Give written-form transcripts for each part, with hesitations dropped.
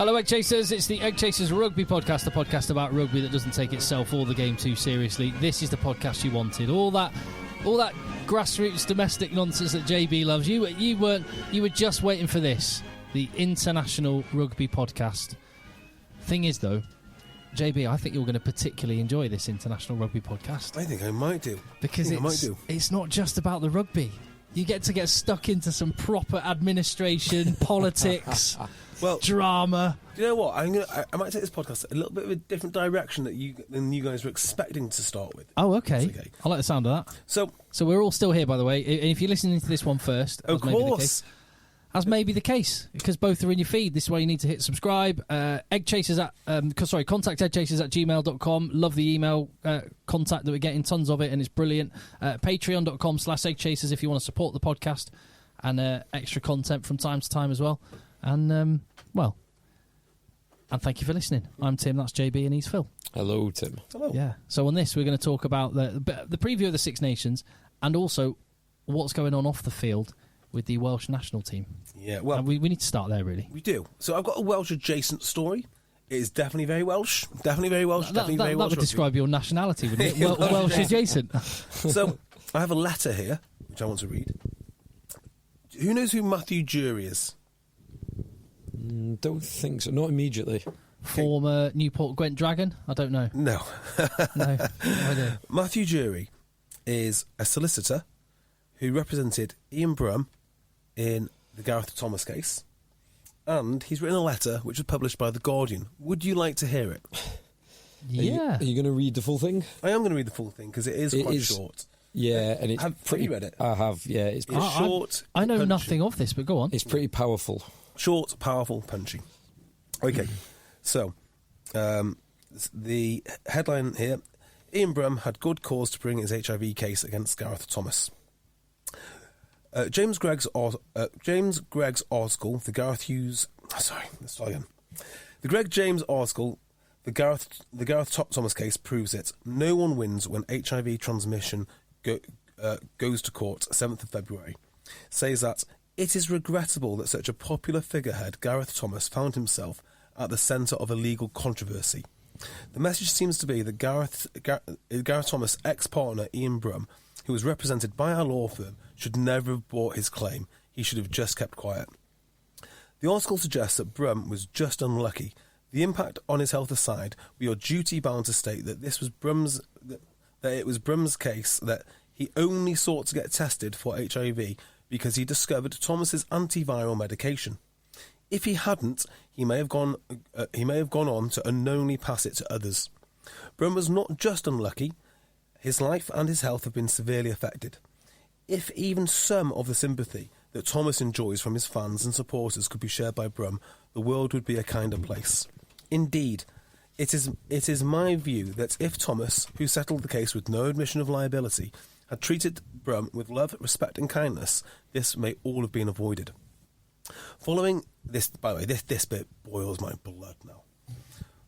Hello, EggChasers. It's the EggChasers Rugby podcast, a podcast about rugby that doesn't take itself or the game too seriously. This is the podcast you wanted. All that grassroots domestic nonsense that JB loves. You were just waiting for this, the International Rugby podcast. Thing is, though, JB, I think you're going to particularly enjoy this International Rugby podcast. I think I might do. Because it's not just about the rugby. You get to get stuck into some proper administration, politics, drama. Do you know what? I might take this podcast a little bit of a different direction than you guys were expecting to start with. Oh, okay. I like the sound of that. So we're all still here, by the way. And if you're listening to this one first, of course. As may be the case, because both are in your feed. This is why you need to hit subscribe. Contact eggchasers@gmail.com. Love the email contact that we're getting, tons of it, and it's brilliant. Patreon.com/eggchasers if you want to support the podcast, and extra content from time to time as well. And, and thank you for listening. I'm Tim, that's JB, and he's Phil. Hello, Tim. Hello. Yeah, so on this, we're going to talk about the preview of the Six Nations, and also what's going on off the field with the Welsh national team. Yeah, well, and we need to start there, really. We do. So I've got a Welsh adjacent story. It is definitely very Welsh. Definitely very Welsh. That would rugby. describe your nationality, wouldn't it? Welsh adjacent. So I have a letter here, which I want to read. Who knows who Matthew Jury is? Don't think so. Not immediately. Former Newport Gwent Dragon? I don't know. No. No idea. Matthew Jury is a solicitor who represented Ian Brum in the Gareth Thomas case, and he's written a letter which was published by The Guardian. Would you like to hear it? Yeah. Are you going to read the full thing? I am going to read the full thing because it is quite short. Yeah, and it's have you read it? I have, yeah. It's short. I know punchy. nothing of this, but go on. It's pretty powerful. Short, powerful, punchy. Okay, so the headline here, Ian Brum had good cause to bring his HIV case against Gareth Thomas. James Gregg's article, the Gareth Hughes... Sorry, let's start again. The Greg James article, the Gareth Thomas case proves it. No one wins when HIV transmission goes to court 7th of February. Says that it is regrettable that such a popular figurehead, Gareth Thomas, found himself at the centre of a legal controversy. The message seems to be that Gareth Thomas' ex-partner, Ian Brum, who was represented by our law firm, should never have brought his claim. He should have just kept quiet. The article suggests that Brum was just unlucky. The impact on his health aside, we are duty-bound to state that it was Brum's case that he only sought to get tested for HIV because he discovered Thomas's antiviral medication. If he hadn't, he may have gone on to unknowingly pass it to others. Brum was not just unlucky. His life and his health have been severely affected. If even some of the sympathy that Thomas enjoys from his fans and supporters could be shared by Brum, the world would be a kinder place. Indeed, it is my view that if Thomas, who settled the case with no admission of liability, had treated Brum with love, respect and kindness, this may all have been avoided. Following this, by the way, this bit boils my blood now.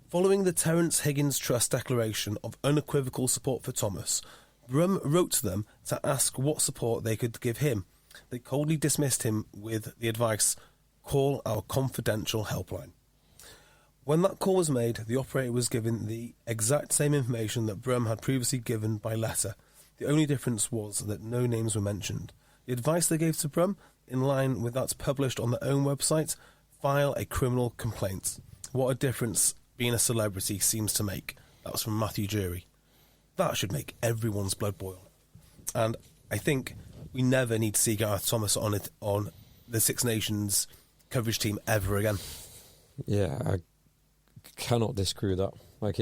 Following the Terence Higgins Trust declaration of unequivocal support for Thomas, Brum wrote to them to ask what support they could give him. They coldly dismissed him with the advice, call our confidential helpline. When that call was made, the operator was given the exact same information that Brum had previously given by letter. The only difference was that no names were mentioned. The advice they gave to Brum, in line with that published on their own website, file a criminal complaint. What a difference being a celebrity seems to make. That was from Matthew Jury. That should make everyone's blood boil. And I think we never need to see Gareth Thomas on the Six Nations coverage team ever again. Yeah, I cannot disagree with that. Like,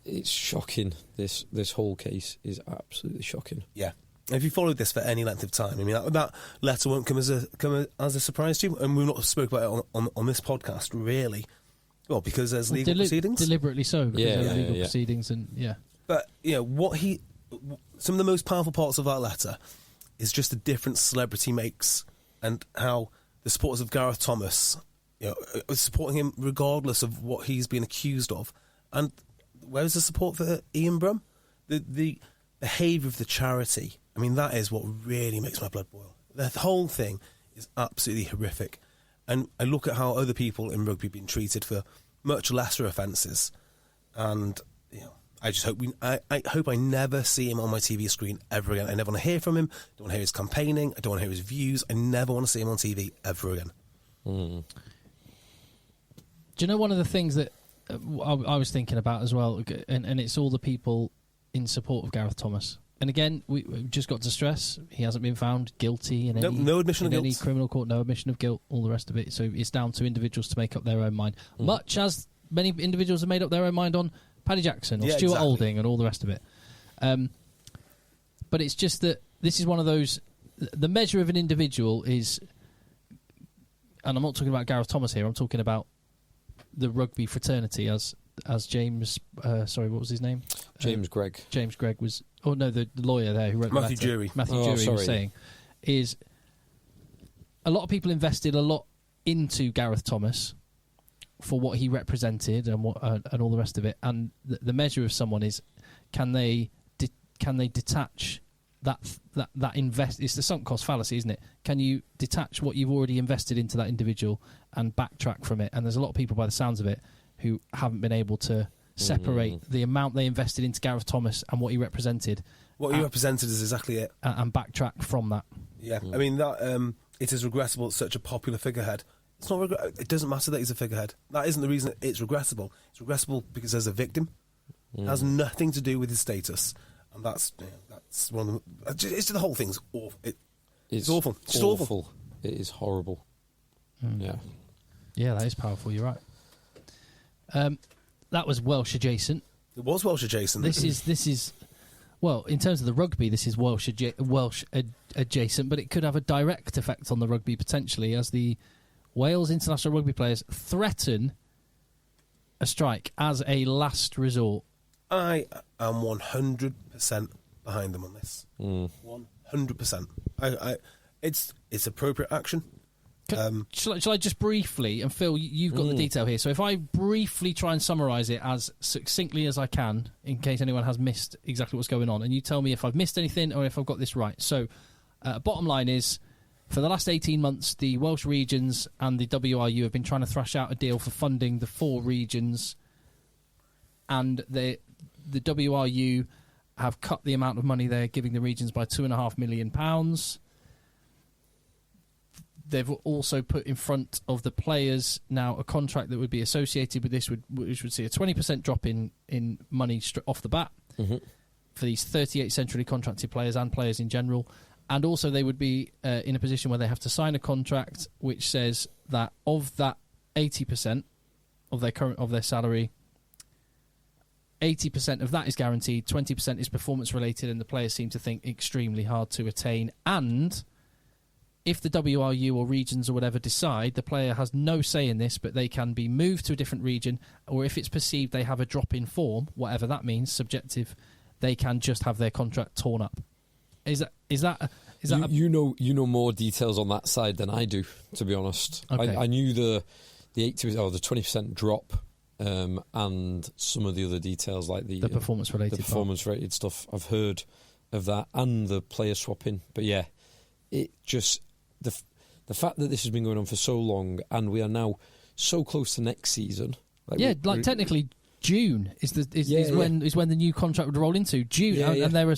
it's shocking. This whole case is absolutely shocking. Yeah. If you followed this for any length of time, I mean, that letter won't come as a surprise to you, and we've not spoke about it on this podcast, really. Well, because there's legal proceedings. Deliberately so, because there are legal yeah. proceedings, and yeah. But, you know, some of the most powerful parts of that letter is just the difference celebrity makes and how the supporters of Gareth Thomas, you know, are supporting him regardless of what he's been accused of. And where's the support for Ian Brum? The behaviour of the charity, I mean, that is what really makes my blood boil. The whole thing is absolutely horrific. And I look at how other people in rugby have been treated for much lesser offences, and I just hope I hope I never see him on my TV screen ever again. I never want to hear from him. I don't want to hear his campaigning. I don't want to hear his views. I never want to see him on TV ever again. Do you know one of the things that I was thinking about as well, and it's all the people in support of Gareth Thomas. And again, we've just got to stress he hasn't been found guilty in no admission of guilt. Any criminal court, no admission of guilt, all the rest of it. So it's down to individuals to make up their own mind, much as many individuals have made up their own mind on Paddy Jackson or Stuart Olding and all the rest of it. But it's just that this is one of those... The measure of an individual is... And I'm not talking about Gareth Thomas here, I'm talking about the rugby fraternity as James... sorry, what was his name? James Gregg. James Gregg was... Oh, no, the lawyer there who wrote Matthew the letter. Jury. Matthew Jury was saying, is a lot of people invested a lot into Gareth Thomas for what he represented and all the rest of it, and the measure of someone is can they detach that invest? It's the sunk cost fallacy, isn't it? Can you detach what you've already invested into that individual and backtrack from it? And there's a lot of people, by the sounds of it, who haven't been able to separate the amount they invested into Gareth Thomas and what he represented. What he represented is exactly it, and backtrack from that. Yeah, I mean that it is regrettable. It's such a popular figurehead. It's not. It doesn't matter that he's a figurehead. That isn't the reason it's regrettable. It's regrettable because there's a victim. It has nothing to do with his status, and that's one of the. It's the whole thing's awful. It's awful. It's just awful. It is horrible. Yeah. Yeah, that is powerful. You're right. That was Welsh adjacent. It was Welsh adjacent. This is. Well, in terms of the rugby, this is Welsh adjacent, but it could have a direct effect on the rugby potentially, as the Wales international rugby players threaten a strike as a last resort. I am 100% behind them on this. 100%. It's appropriate action. Shall I just briefly, and Phil, you've got the detail here, so if I briefly try and summarise it as succinctly as I can, in case anyone has missed exactly what's going on, and you tell me if I've missed anything or if I've got this right. So, bottom line is, for the last 18 months, the Welsh regions and the WRU have been trying to thrash out a deal for funding the 4 regions, and the WRU have cut the amount of money they're giving the regions by £2.5 million. They've also put in front of the players now a contract that would be associated with this, which would see a 20% drop in money off the bat for these 38 centrally contracted players and players in general. And also they would be in a position where they have to sign a contract which says that of that 80% of their salary, 80% of that is guaranteed, 20% is performance related, and the players seem to think extremely hard to attain. And if the WRU or regions or whatever decide, the player has no say in this, but they can be moved to a different region, or if it's perceived they have a drop in form, whatever that means, subjective, they can just have their contract torn up. Is that you know more details on that side than I do, to be honest. Okay. I knew the 80% or the 20% drop, and some of the other details like the performance related stuff. I've heard of that and the player swapping, but yeah, it just the fact that this has been going on for so long, and we are now so close to next season. Technically June is when the new contract would roll into June, and there are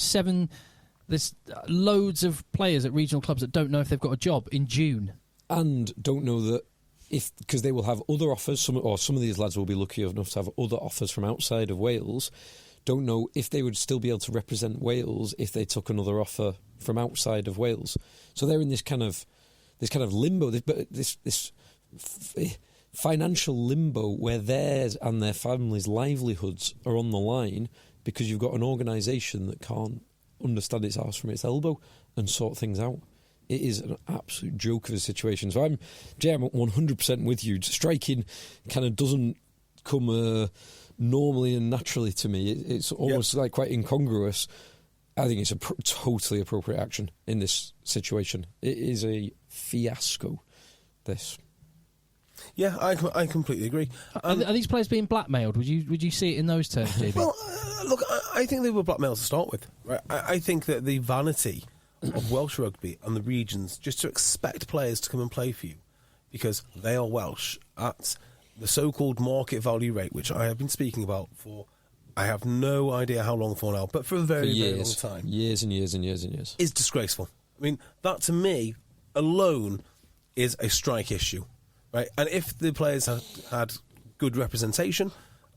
there's loads of players at regional clubs that don't know if they've got a job in June, and don't know that because they will have other offers. Some of these lads will be lucky enough to have other offers from outside of Wales. Don't know if they would still be able to represent Wales if they took another offer from outside of Wales. So they're in this kind of limbo, this financial limbo where theirs and their families' livelihoods are on the line because you've got an organisation that can't understand its arse from its elbow and sort things out. It is an absolute joke of a situation. So I'm 100% with you. Striking kind of doesn't come normally and naturally to me. It's almost like quite incongruous. I think it's a totally appropriate action in this situation. It is a fiasco, this. Yeah, I completely agree. Are these players being blackmailed? Would you see it in those terms, JB? Well, look, I think they were blackmailed to start with. Right? I think that the vanity of Welsh rugby and the regions just to expect players to come and play for you because they are Welsh at the so-called market value rate, which I have been speaking about for, I have no idea how long for now, but for a very, very long time. Years and years and years and years. Is disgraceful. I mean, that to me alone is a strike issue, right? And if the players had good representation,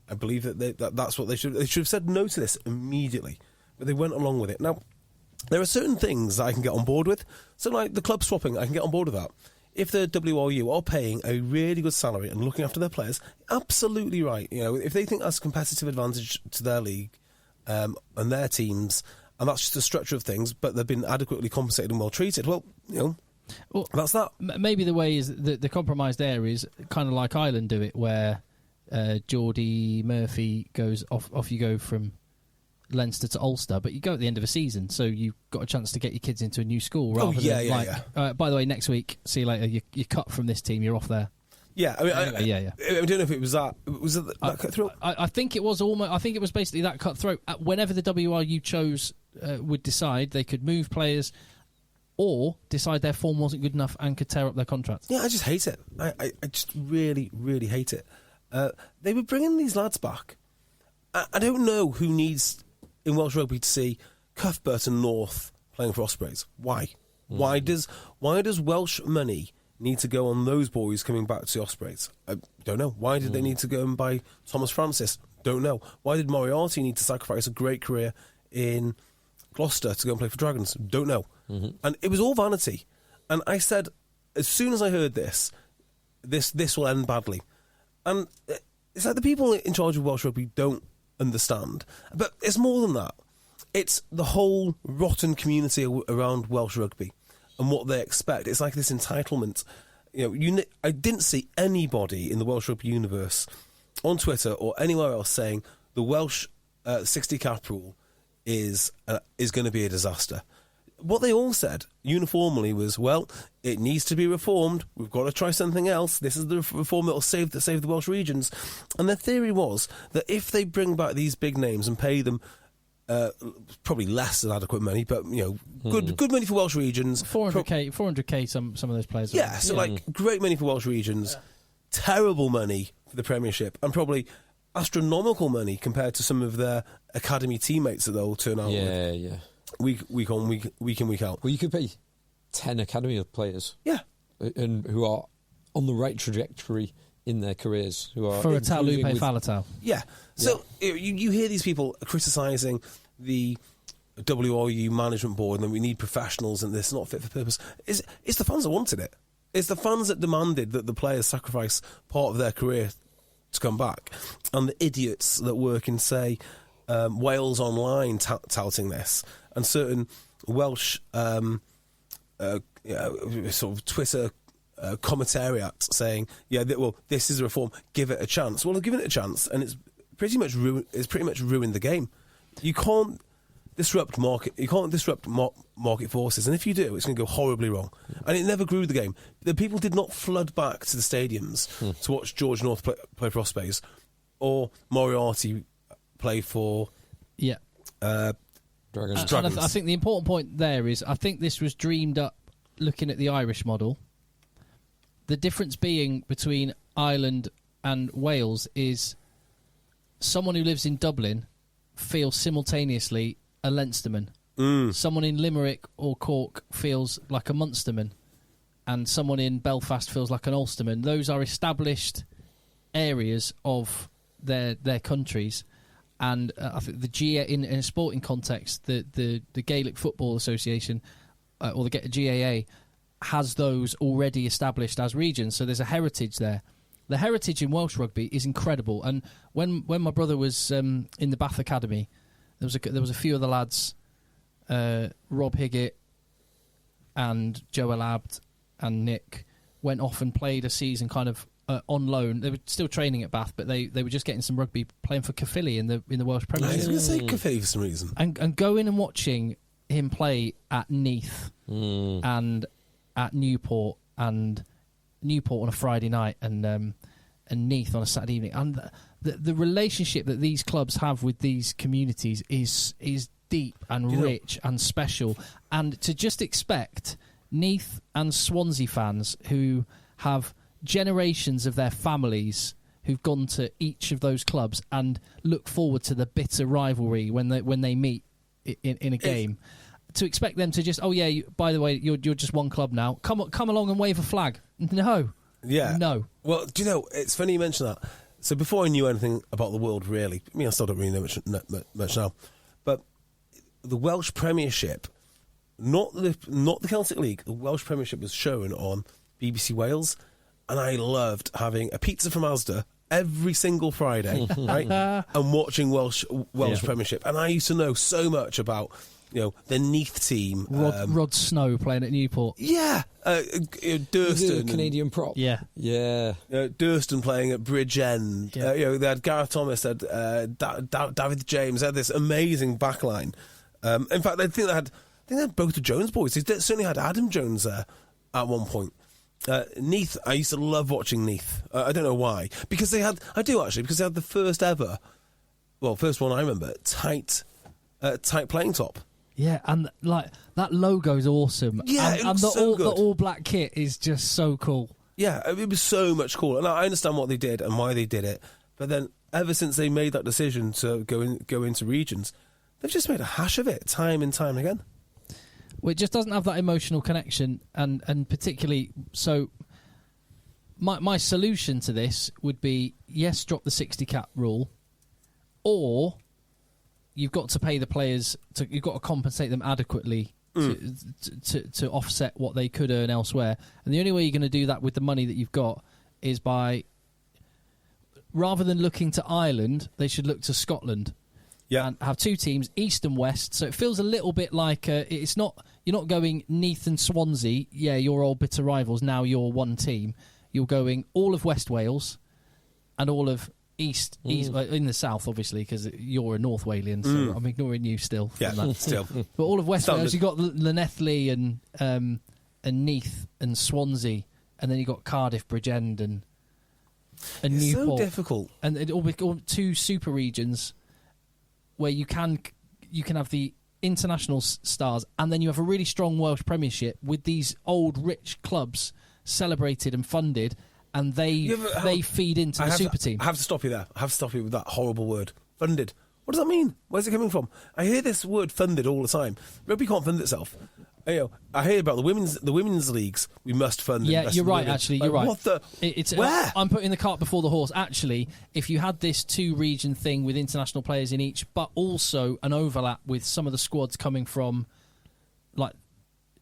I believe that that's what they should have said no to this immediately, but they went along with it. Now, there are certain things that I can get on board with. So, like the club swapping, I can get on board with that. If the WRU are paying a really good salary and looking after their players, absolutely right. You know, if they think that's a competitive advantage to their league and their teams, and that's just the structure of things, but they've been adequately compensated and well treated, well, you know, that's that. Maybe the way is the compromise there is kind of like Ireland do it, where Geordie Murphy goes off you go from Leinster to Ulster, but you go at the end of a season, so you've got a chance to get your kids into a new school rather than by the way, next week, see you later, you're cut from this team, you're off there. Yeah, I mean, I don't know if it was that. Was it that cutthroat? I think it was almost. I think it was basically that cutthroat. Whenever the WRU chose would decide, they could move players or decide their form wasn't good enough and could tear up their contracts. Yeah, I just hate it. I just really, really hate it. They were bringing these lads back. I don't know who needs in Welsh rugby to see Cuthbert and North playing for Ospreys. Why? Why does Welsh money need to go on those boys coming back to the Ospreys? I don't know. Why did they need to go and buy Thomas Francis? Don't know. Why did Moriarty need to sacrifice a great career in Gloucester to go and play for Dragons? Don't know. And it was all vanity. And I said, as soon as I heard this will end badly. And it's like the people in charge of Welsh rugby don't understand. But it's more than that. It's the whole rotten community around Welsh rugby and what they expect. It's like this entitlement. You know, I didn't see anybody in the Welsh rugby universe on Twitter or anywhere else saying the Welsh 60 cap rule is going to be a disaster. What they all said uniformly was, well, it needs to be reformed. We've got to try something else. This is the reform that will save the Welsh regions. And their theory was that if they bring back these big names and pay them probably less than adequate money, but you know, good money for Welsh regions. 400k. Some of those players. Yeah, so like great money for Welsh regions, terrible money for the Premiership, and probably astronomical money compared to some of their academy teammates that they'll turn out. Yeah. Week in, week out. Well, you could pay 10 academy players. Yeah. And who are on the right trajectory in their careers. Who are for a Talupe Falatau. Yeah. So you hear these people criticising the WRU management board and then we need professionals and this is not fit for purpose. It's the fans that wanted it. It's the fans that demanded that the players sacrifice part of their career to come back. And the idiots that work in, say, Wales Online touting this, and certain Welsh sort of Twitter commentariats saying, this is a reform, give it a chance. Well, they've given it a chance, and it's pretty much ruined the game. You can't disrupt market forces, and if you do, it's going to go horribly wrong. And it never grew the game. The people did not flood back to the stadiums to watch George North play for Ospreys or Moriarty play for Dragons. And I think the important point there is I think this was dreamed up looking at the Irish model. The difference being between Ireland and Wales is someone who lives in Dublin feels simultaneously a Leinsterman. Someone in Limerick or Cork feels like a Munsterman, and someone in Belfast feels like an Ulsterman. Those are established areas of their countries. And I think the GA in a sporting context, the Gaelic Football Association or the GAA has those already established as regions. So there's a heritage there. The heritage in Welsh rugby is incredible. And when my brother was in the Bath Academy, there was a few of the lads, Rob Higgett and Joel Abd and Nick, went off and played a season kind of on loan. They were still training at Bath, but they were just getting some rugby playing for Caerphilly in the Welsh Premiership. I was going to say Caerphilly for some reason. And going and watching him play at Neath and at Newport on a Friday night and Neath on a Saturday evening, and the relationship that these clubs have with these communities is deep and rich and special. And to just expect Neath and Swansea fans who have generations of their families who've gone to each of those clubs and look forward to the bitter rivalry when they meet in a game. To expect them to just, by the way, you're just one club now. Come along and wave a flag. No. Yeah. No. Well, do you know, it's funny you mention that. So before I knew anything about the world, really, I mean, I still don't really know much now, but the Welsh Premiership, not the Celtic League, the Welsh Premiership was shown on BBC Wales, and I loved having a pizza from Asda every single Friday, right, and watching Welsh Premiership. And I used to know so much about, the Neath team. Rod Snow playing at Newport. Yeah. Durston. Canadian prop. Yeah. Yeah. Durston playing at Bridgend. Yeah. They had Gareth Thomas, they had David James, they had this amazing backline. In fact, I think they had both the Jones boys. They certainly had Adam Jones there at one point. Neath, I used to love watching Neath. I don't know why. Because they had the first ever, first one I remember, tight playing top. Yeah, and like that logo's awesome. Yeah, and so good. The all black kit is just so cool. Yeah, it was so much cool, and I understand what they did and why they did it. But then, ever since they made that decision to go into regions, they've just made a hash of it time and time again. Well, it just doesn't have that emotional connection, and particularly so. My solution to this would be yes, drop the 60 cap rule, or you've got to pay the players. You've got to compensate them adequately to offset what they could earn elsewhere. And the only way you're going to do that with the money that you've got is by, rather than looking to Ireland, they should look to Scotland. Yeah. And have two teams, East and West. So it feels a little bit like it's not. You're not going Neath and Swansea. Yeah, you're all bitter rivals. Now you're one team. You're going all of West Wales and all of East in the south, obviously, because you're a North Walian, so I'm ignoring you still. Yeah, from that. still. But all of West Wales, you've got Llanelli and Neath and Swansea, and then you've got Cardiff, Bridgend and Newport. So difficult. And it all two super regions where you can have the international stars, and then you have a really strong Welsh Premiership with these old rich clubs celebrated and funded, and they feed into the super team. I have to stop you there. I have to stop you with that horrible word, funded. What does that mean? Where's it coming from? I hear this word funded all the time. Rugby can't fund itself. I hear about the women's leagues. We must fund. Yeah, you're right. Actually, you're right. What the? Where? I'm putting the cart before the horse. Actually, if you had this two-region thing with international players in each, but also an overlap with some of the squads coming from, like,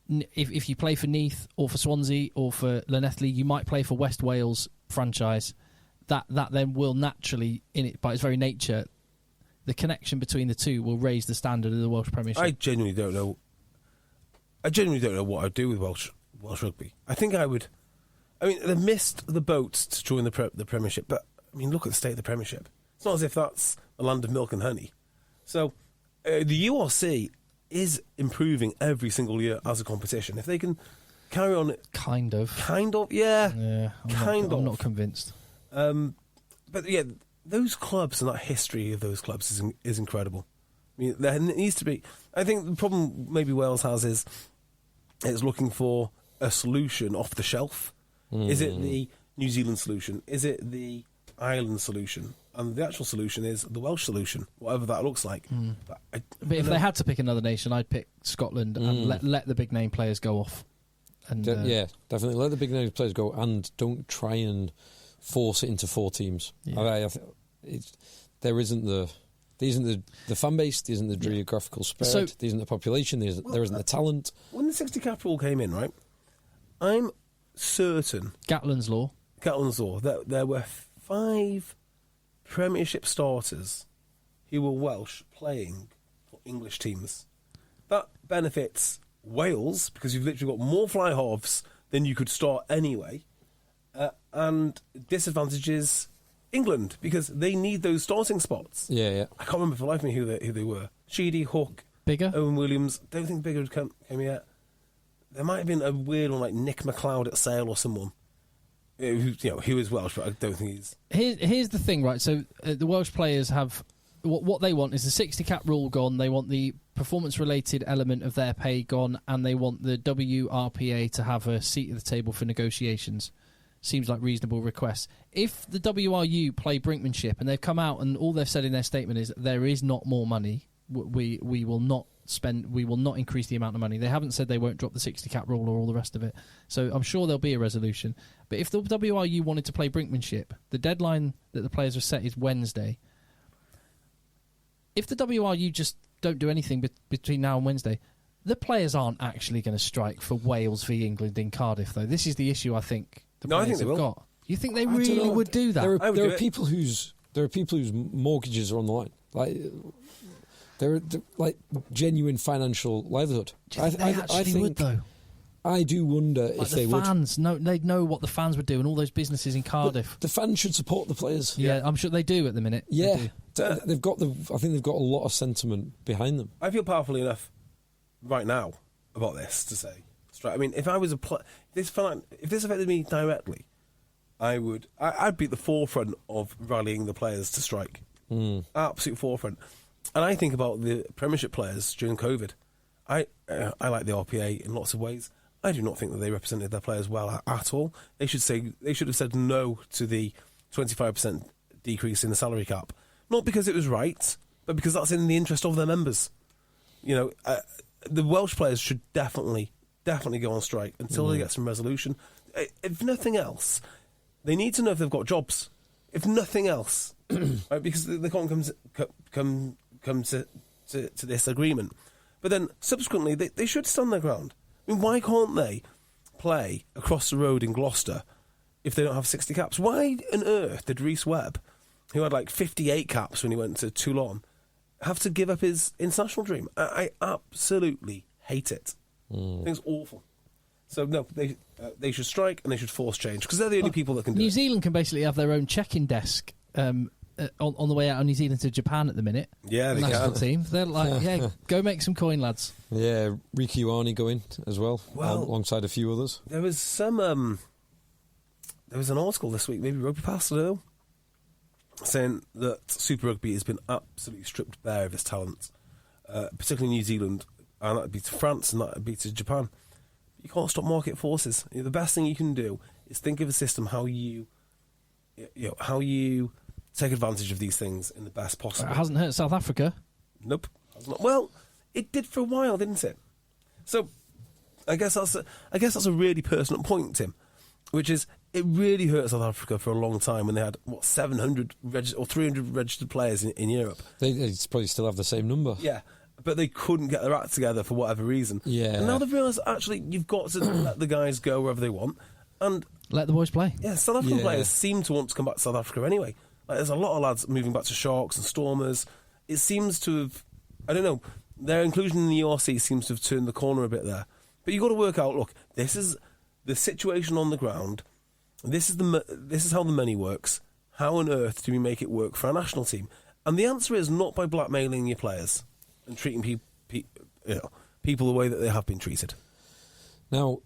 if you play for Neath or for Swansea or for Llanelli, you might play for West Wales franchise. That then will naturally, in it by its very nature, the connection between the two will raise the standard of the Welsh Premiership. I genuinely don't know what I'd do with Welsh rugby. I think I would. I mean, they missed the boat to join the Premiership, but I mean, look at the state of the Premiership. It's not as if that's a land of milk and honey. So the URC is improving every single year as a competition. If they can carry on, kind of, yeah, I'm not convinced. But yeah, those clubs and that history of those clubs is incredible. I mean, there needs to be. I think the problem maybe Wales has is it's looking for a solution off the shelf. Is it the New Zealand solution? Is it the Ireland solution? And the actual solution is the Welsh solution, whatever that looks like. But if they had to pick another nation, I'd pick Scotland and let the big name players go off. And yeah, definitely let the big name players go, and don't try and force it into four teams. Yeah. There isn't the fan base, there isn't the geographical spread, there isn't the population, there isn't the talent. When the 60 cap rule came in, right, I'm certain Gatland's law that there were 5 Premiership starters who were Welsh playing for English teams. That benefits Wales because you've literally got more fly halves than you could start anyway, and disadvantages England because they need those starting spots. Yeah. I can't remember for life of me who they were. Sheedy, Hook, Bigger, Owen Williams. Don't think Bigger had come yet. There might have been a weird one like Nick McLeod at Sale or someone. Who is Welsh, but I don't think he's. Here's the thing, right? So the Welsh players have what they want is the 60 cap rule gone. They want the performance related element of their pay gone, and they want the WRPA to have a seat at the table for negotiations. seems like reasonable requests. If the WRU play brinkmanship and they've come out and all they've said in their statement is there is not more money, we will not spend, we will not increase the amount of money. They haven't said they won't drop the 60 cap rule or all the rest of it. So I'm sure there'll be a resolution. But if the WRU wanted to play brinkmanship, the deadline that the players have set is Wednesday. If the WRU just don't do anything between now and Wednesday, the players aren't actually going to strike for Wales v England in Cardiff, though. This is the issue I think the players have got. You think they really would do that? There are people whose mortgages are on the line. They're like genuine financial livelihood. I think would, though. I do wonder if they would. They'd know what the fans would do, and all those businesses in Cardiff. But the fans should support the players. Yeah, I'm sure they do at the minute. Yeah, they've got I think they've got a lot of sentiment behind them. I feel powerfully enough right now about this to say, I mean, if I was if this affected me directly, I'd be at the forefront of rallying the players to strike. Absolute forefront. And I think about the Premiership players during COVID. I like the RPA in lots of ways. I do not think that they represented their players well at all. They should have said no to the 25% decrease in the salary cap, not because it was right, but because that's in the interest of their members. You know, the Welsh players should definitely go on strike until they get some resolution. If nothing else, they need to know if they've got jobs. If nothing else, right, because they can't come to this agreement. But then subsequently, they should stand their ground. I mean, why can't they play across the road in Gloucester if they don't have 60 caps? Why on earth did Rhys Webb, who had like 58 caps when he went to Toulon, have to give up his international dream? I absolutely hate it. I think it's awful. So no, they should strike and they should force change because they're the only people that can do it. New Zealand can basically have their own check-in desk on the way out of New Zealand to Japan at the minute. Yeah, they national can. Team. They're like, yeah, go make some coin, lads. Yeah, Ricky Ioane going as well alongside a few others. There was some. There was an article this week, maybe Rugby Pass, I don't know, saying that Super Rugby has been absolutely stripped bare of its talent, particularly New Zealand, and that would be to France and that would be to Japan. You can't stop market forces. You know, the best thing you can do is think of a system how you take advantage of these things in the best possible. It hasn't hurt South Africa. Nope. Well, it did for a while, didn't it? So, I guess that's a really personal point, Tim, which is it really hurt South Africa for a long time when they had 700 or 300 registered players in Europe. They probably still have the same number. Yeah, but they couldn't get their act together for whatever reason. Yeah. And now they've realised actually you've got to let the guys go wherever they want and let the boys play. Yeah, South African players seem to want to come back to South Africa anyway. Like, there's a lot of lads moving back to Sharks and Stormers. It seems to have, I don't know, their inclusion in the URC seems to have turned the corner a bit there. But you've got to work out, look, this is the situation on the ground. This is how the money works. How on earth do we make it work for our national team? And the answer is not by blackmailing your players and treating people the way that they have been treated. Now,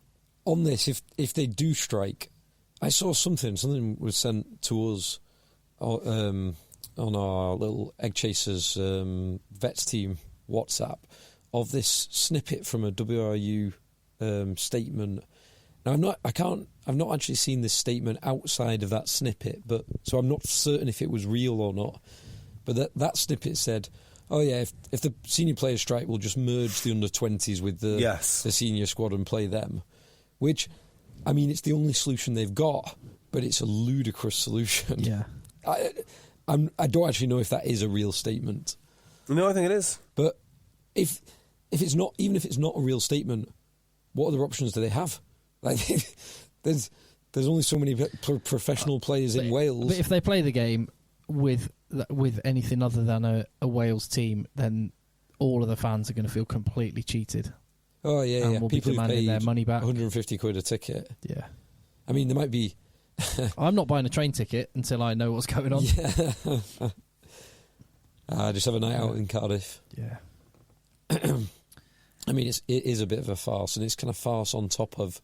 on this, if they do strike, I saw something was sent to us on our little EggChasers vets team WhatsApp of this snippet from a WRU statement. Now I've not actually seen this statement outside of that snippet, but so I'm not certain if it was real or not. But that snippet said, "Oh yeah, if the senior players strike, we'll just merge the under-20s with the senior squad and play them." Which, I mean, it's the only solution they've got, but it's a ludicrous solution. Yeah. I don't actually know if that is a real statement. No, I think it is. But if it's not, even if it's not a real statement, what other options do they have? Like, there's only so many professional players in Wales. But if they play the game with anything other than a Wales team, then all of the fans are going to feel completely cheated. Oh yeah, and yeah. will People be demanding their money back. 150 quid a ticket. Yeah. I mean, there might be. I'm not buying a train ticket until I know what's going on. Yeah. Just have a night out in Cardiff. Yeah. I mean, it is a bit of a farce, and it's kind of farce on top of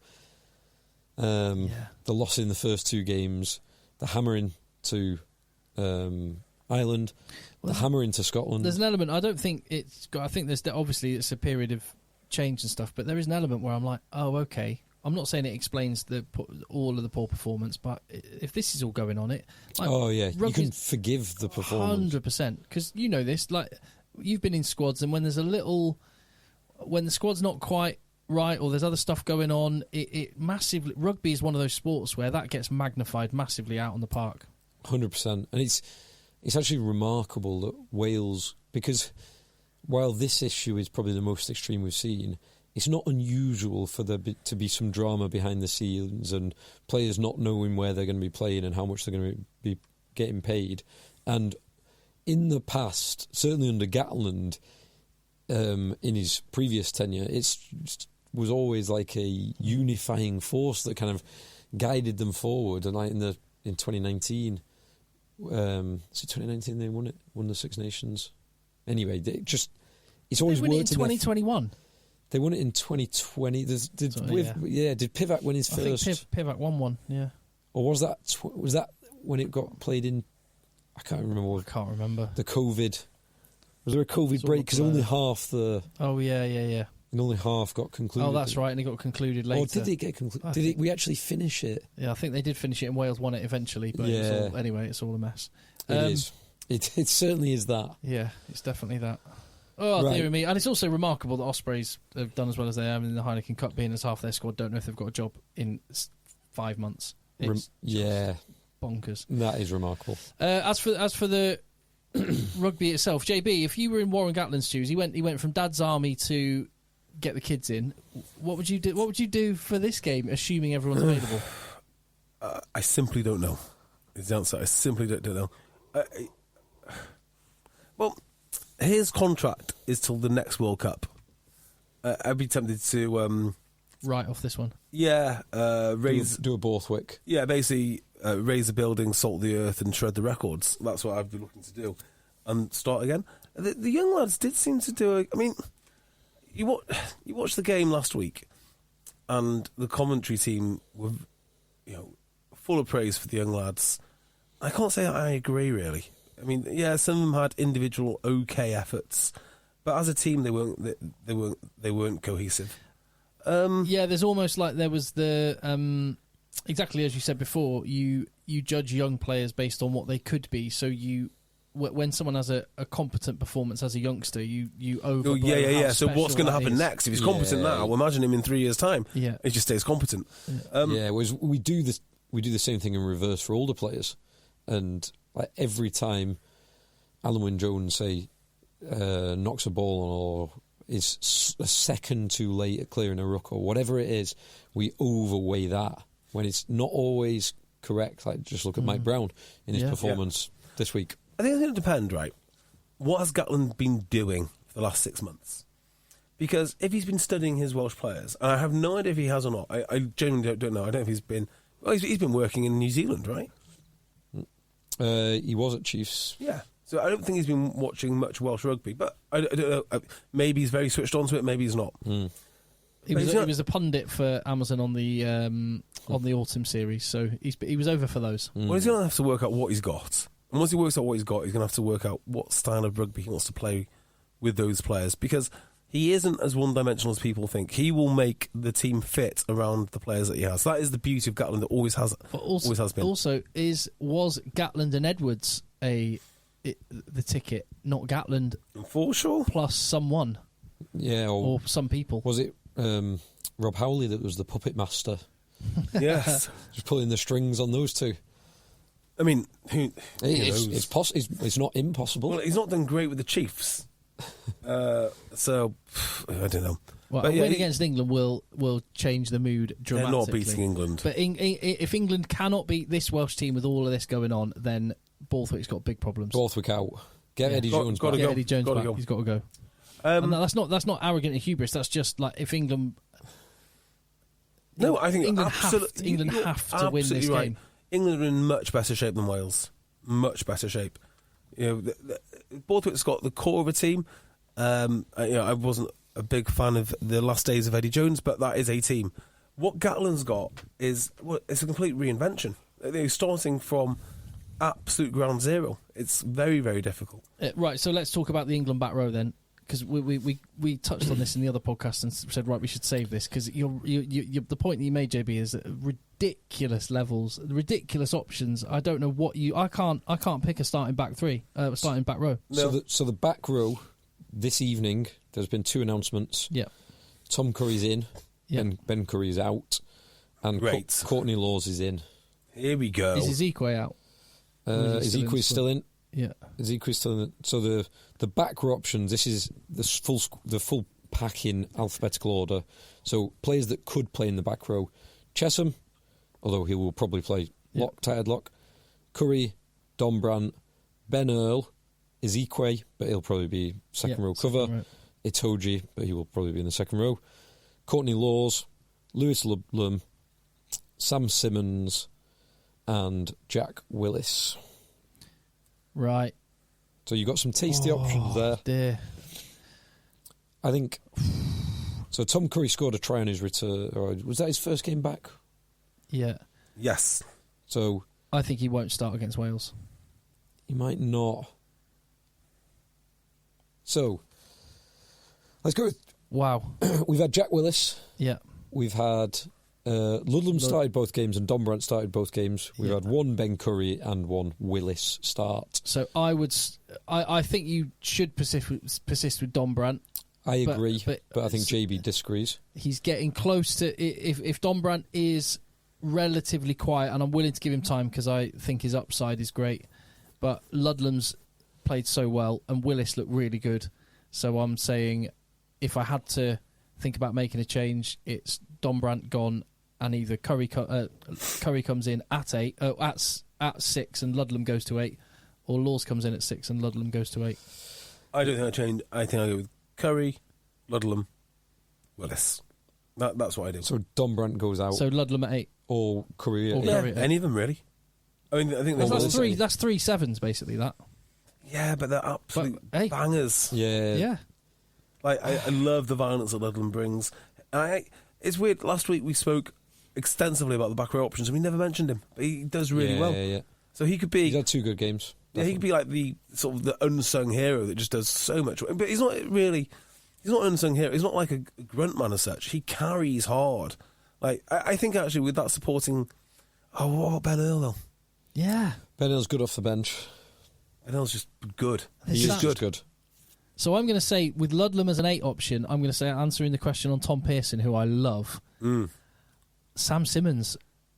the loss in the first two games, the hammering to Ireland, the hammering to Scotland. There's an element. I think there's obviously it's a period of change and stuff, but there is an element where I'm like, oh, okay, I'm not saying it explains all of the poor performance, but if this is all going on, you can forgive the performance 100%, because you know this. Like, you've been in squads, and when the squad's not quite right, or there's other stuff going on, it massively. Rugby is one of those sports where that gets magnified massively out on the park. 100%, and it's actually remarkable that Wales, because while this issue is probably the most extreme we've seen, it's not unusual for there to be some drama behind the scenes and players not knowing where they're going to be playing and how much they're going to be getting paid. And in the past, certainly under Gatland, in his previous tenure, it was always like a unifying force that kind of guided them forward. And like in 2019, is it 2019 they won the Six Nations? Anyway, it's always worked. In 2021. They won it in 2020. Did Pivac win his first? I think Pivac won one, yeah. Or was that when it got played in? I can't remember. I can't remember. The COVID. Was there a COVID break? Because only half the... Oh, yeah. And only half got concluded. Oh, that's right, and it got concluded later. Or did it get concluded? We actually finish it? Yeah, I think they did finish it, and Wales won it eventually, but anyway, it's all a mess. It is. It certainly is that. Yeah, it's definitely that. Oh, right. Dear me. And it's also remarkable that Ospreys have done as well as they have in the Heineken Cup, being as half their squad don't know if they've got a job in 5 months. It's bonkers. That is remarkable. As for the rugby itself, JB, if you were in Warren Gatland's shoes, he went from Dad's army to get the kids in. What would you do? What would you do for this game, assuming everyone's available? I simply don't know. Is the answer. I simply don't know. Well, his contract is till the next World Cup. I'd be tempted to write off this one. Yeah, do a Borthwick. Yeah, basically raise the building, salt the earth, and shred the records. That's what I'd be looking to do, and start again. The young lads did seem to do. I mean, you watched the game last week, and the commentary team were, full of praise for the young lads. I can't say I agree really. I mean, yeah, some of them had individual okay efforts, but as a team, they weren't cohesive. There's almost like there was the exactly as you said before. You judge young players based on what they could be. So when someone has a competent performance as a youngster, you overblow. So what's going to happen next? If he's competent now, imagine him in 3 years' time. Yeah, he just stays competent. We do the same thing in reverse for older players, and like every time Alan Wynne-Jones say knocks a ball on or is a second too late at clearing a ruck or whatever it is, we overweigh that when it's not always correct. Like just look at Mike Brown in his performance this week. I think it's going to depend, right? What has Gatland been doing for the last 6 months? Because if he's been studying his Welsh players, and I have no idea if he has or not, I genuinely don't know. I don't know if he's been... Well, he's been working in New Zealand, right? He was at Chiefs. Yeah. So I don't think he's been watching much Welsh rugby, but I don't know. Maybe he's very switched on to it, maybe he's not. He was a pundit for Amazon on the autumn series, so he was over for those. Well, he's going to have to work out what he's got. And once he works out what he's got, he's going to have to work out what style of rugby he wants to play with those players, because he isn't as one-dimensional as people think. He will make the team fit around the players that he has. That is the beauty of Gatland. That always has been. Also, was Gatland and Edwards the ticket, not Gatland? For sure. Plus someone. Yeah, or some people. Was it Rob Howley that was the puppet master? Yes. Just pulling the strings on those two. I mean, who knows? It's not impossible. Well, he's not done great with the Chiefs. So, I don't know. Well, a win against England will change the mood dramatically. They're not beating England. But if England cannot beat this Welsh team with all of this going on, then Borthwick's got big problems. Borthwick out. Get Eddie Jones back. Get Eddie Jones back. He's got to go. And that's not arrogant and hubris. That's just like if England... No, I think England have to win this game. England are in much better shape than Wales. Much better shape. Borthwick's got the core of a team. I wasn't a big fan of the last days of Eddie Jones, but that is a team. What Gatland's got is it's a complete reinvention. They're starting from absolute ground zero. It's very, very difficult. Right, so let's talk about the England back row then. because we touched on this in the other podcast and said, right, we should save this, because the point that you made, JB, is that ridiculous levels, ridiculous options. I don't know what I can't pick a starting back row. No. So the back row this evening, there's been 2 announcements. Yeah. Tom Curry's in, Yeah. and Ben Curry's out, and Great. Courtney Laws is in. Here we go. Is Ezekwe out? Ezekwe still in. Yeah. Ezekwe still in. So the back row options. This is the full pack in alphabetical order. So players that could play in the back row: Chesham, although he will probably play tight headlock. Curry, Dombrandt, Ben Earl, Ezekwe, but he'll probably be second row cover. Right. Itoji, but he will probably be in the second row. Courtney Laws, Lewis Ludlam, Sam Simmons, and Jack Willis. Right. So you've got some tasty options there. Dear. I think. So Tom Curry scored a try on his return. Or was that his first game back? Yeah. Yes. So I think he won't start against Wales. he might not. So let's go. Wow. We've had Jack Willis. Yeah. We've had Ludlam started both games and Dombrandt started both games. We've had one Ben Curry and one Willis start. So I think you should persist with Dombrandt. I agree, but I think JB disagrees. He's getting close to... If Dombrandt is relatively quiet, and I'm willing to give him time because I think his upside is great, but Ludlam's played so well and Willis looked really good. So I'm saying if I had to think about making a change, it's Dombrandt gone and either Curry comes in at 8, at 6 and Ludlam goes to 8, or Laws comes in at 6 and Ludlam goes to 8. I don't think I change. I think I go with Curry, Ludlam, Willis. That's what I do. So Dombrandt goes out. So Ludlam at 8. Or Curry at 8. Yeah, Curry at 8. any of them really. I mean, I think Well, there's that's three sevens basically. That. Yeah, but they're absolute hey. bangers. Yeah. Like I love the violence that Ludlam brings. It's weird. Last week we spoke extensively about the back row options, and we never mentioned him. But he does really well. Yeah. So he could be. He's had 2 good games. Yeah, he could be like the sort of the unsung hero that just does so much. But he's not really. He's not an unsung hero. He's not like a grunt man as such. He carries hard. Like I think actually with that supporting. Oh, what about Ben Earl though? Yeah. Ben Earl's good off the bench. Ben Earl's just good. He He is is good. So I'm going to say, with Ludlam as an 8 option, I'm going to say, answering the question on Tom Pearson, who I love, Sam Simmons.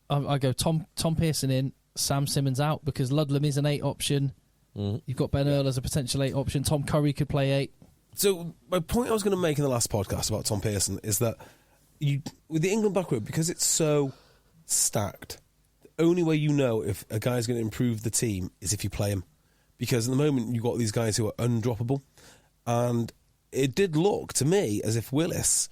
I go Tom Pearson in, Sam Simmons out, because Ludlam is an 8 option. You've got Ben Earl as a potential 8 option. Tom Curry could play 8. So my point I was going to make in the last podcast about Tom Pearson is that with the England back row, because it's so stacked, the only way you know if a guy's going to improve the team is if you play him. Because at the moment you've got these guys who are undroppable. And it did look to me as if Willis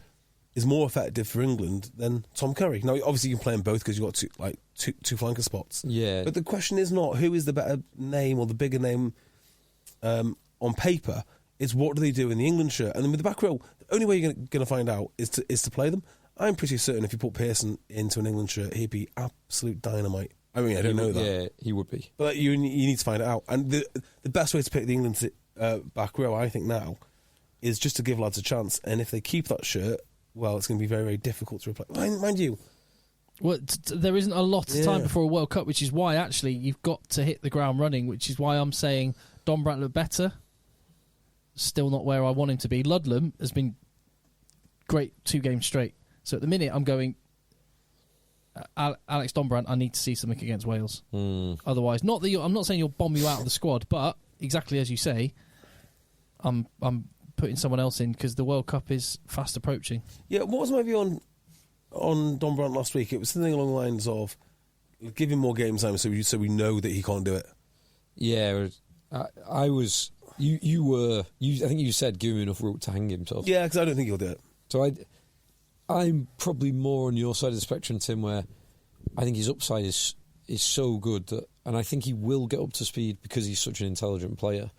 is more effective for England than Tom Curry. Now, obviously, you can play them both because you've got two flanker spots. Yeah. But the question is not who is the better name or the bigger name on paper. It's what do they do in the England shirt. And then with the back row, the only way you're going to find out is to play them. I'm pretty certain if you put Pearson into an England shirt, he'd be absolute dynamite. I mean, I don't know that. Yeah, he would be. But you need to find it out. And the best way to pick the England back row, I think now, is just to give lads a chance. And if they keep that shirt, well, it's going to be very, very difficult to replace. Mind you. Well, there isn't a lot of time before a World Cup, which is why actually you've got to hit the ground running, which is why I'm saying Dombrandt looked better. Still not where I want him to be. Ludlam has been great 2 games straight. So at the minute, I'm going Alex Dombrandt. I need to see something against Wales. Otherwise, I'm not saying you'll bomb you out of the squad, but exactly as you say, I'm putting someone else in because the World Cup is fast approaching. Yeah, what was my view on Dombrandt last week? It was something along the lines of give him more game time so we know that he can't do it. Yeah, I was. You were. I think you said give him enough rope to hang himself. Yeah, because I don't think he'll do it. So I'm probably more on your side of the spectrum, Tim, where I think his upside is so good that, and I think he will get up to speed because he's such an intelligent player.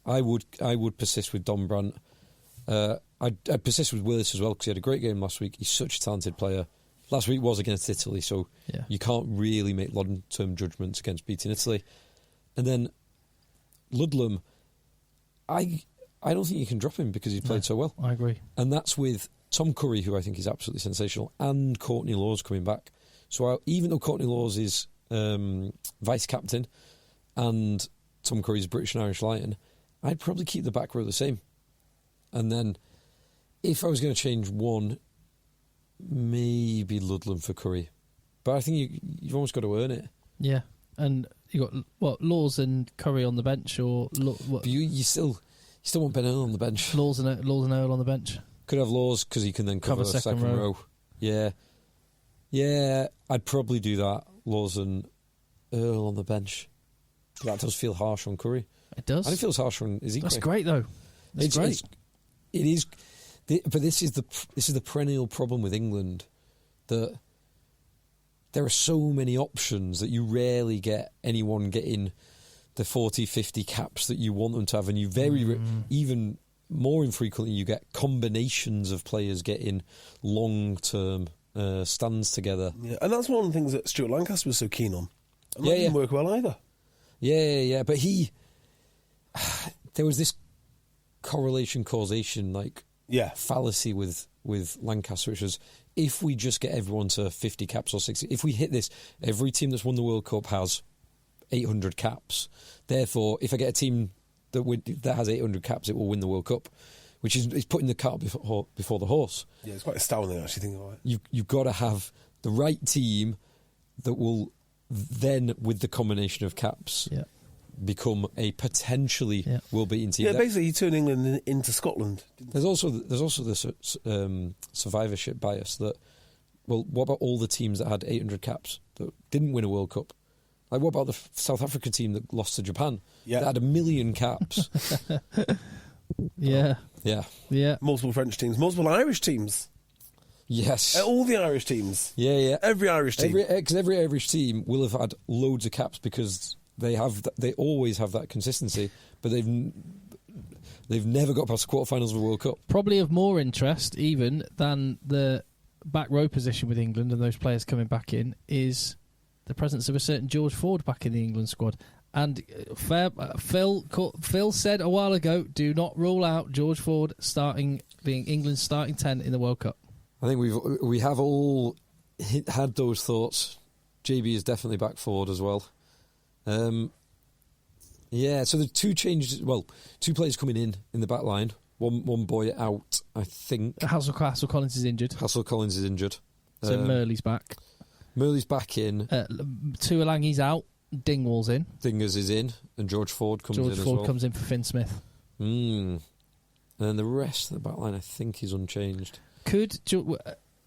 I would persist with Dombrandt. I'd persist with Willis as well because he had a great game last week. He's such a talented player. Last week was against Italy, so you can't really make long-term judgments against beating Italy. And then Ludlam, I I don't think you can drop him because he's played so well. I agree. And that's with Tom Curry, who I think is absolutely sensational, and Courtney Lawes coming back. So even though Courtney Lawes is vice-captain and Tom Curry's British and Irish Lion, I'd probably keep the back row the same. And then if I was going to change one, maybe Ludlam for Curry. But I think you've almost got to earn it. Yeah. And you got, what, Laws and Curry on the bench, or... But you still want Ben Earl on the bench. Laws and Earl on the bench. Could have Laws, because he can then cover the second row. Yeah, I'd probably do that. Laws and Earl on the bench. That does feel harsh on Curry. It does. And it feels harsh on Ezekiel. That's great, though. That's great. It is, but this is the perennial problem with England, that there are so many options that you rarely get anyone getting the 40, 50 caps that you want them to have, and you even more infrequently you get combinations of players getting long-term stands together. Yeah, and that's one of the things that Stuart Lancaster was so keen on. And that didn't work well either. Yeah, but there was this correlation causation fallacy with Lancaster, which was, if we just get everyone to 50 caps or 60, if we hit this, every team that's won the World Cup has 800 caps. Therefore, if I get a team that has 800 caps, it will win the World Cup, which is putting the cart before the horse. Yeah, it's quite astounding actually thinking about it. You've got to have the right team that will then, with the combination of caps, become a potentially world-beating team. Yeah, basically you turn England into Scotland. There's also this survivorship bias that, well, what about all the teams that had 800 caps that didn't win a World Cup? Like, what about the South Africa team that lost to Japan? That had 1 million caps. Yeah. Multiple French teams, multiple Irish teams. Yes. All the Irish teams. Yeah. Every Irish team. Because every Irish team will have had loads of caps because they always have that consistency, but they've never got past the quarterfinals of a World Cup. Probably of more interest even than the back row position with England and those players coming back in is the presence of a certain George Ford back in the England squad. And Phil said a while ago, do not rule out George Ford being England's starting 10 in the World Cup. I think we have all had those thoughts. JB is definitely back forward as well. So the two changes. Well, two players coming in the back line. One boy out, I think. Hassel Collins is injured. So Murley's back. Murley's back in. Tuolangi's out. Dingwall's in. Dingers is in, and George Ford comes in as well. George Ford comes in for Finn Smith. And then the rest of the back line, I think, is unchanged. Could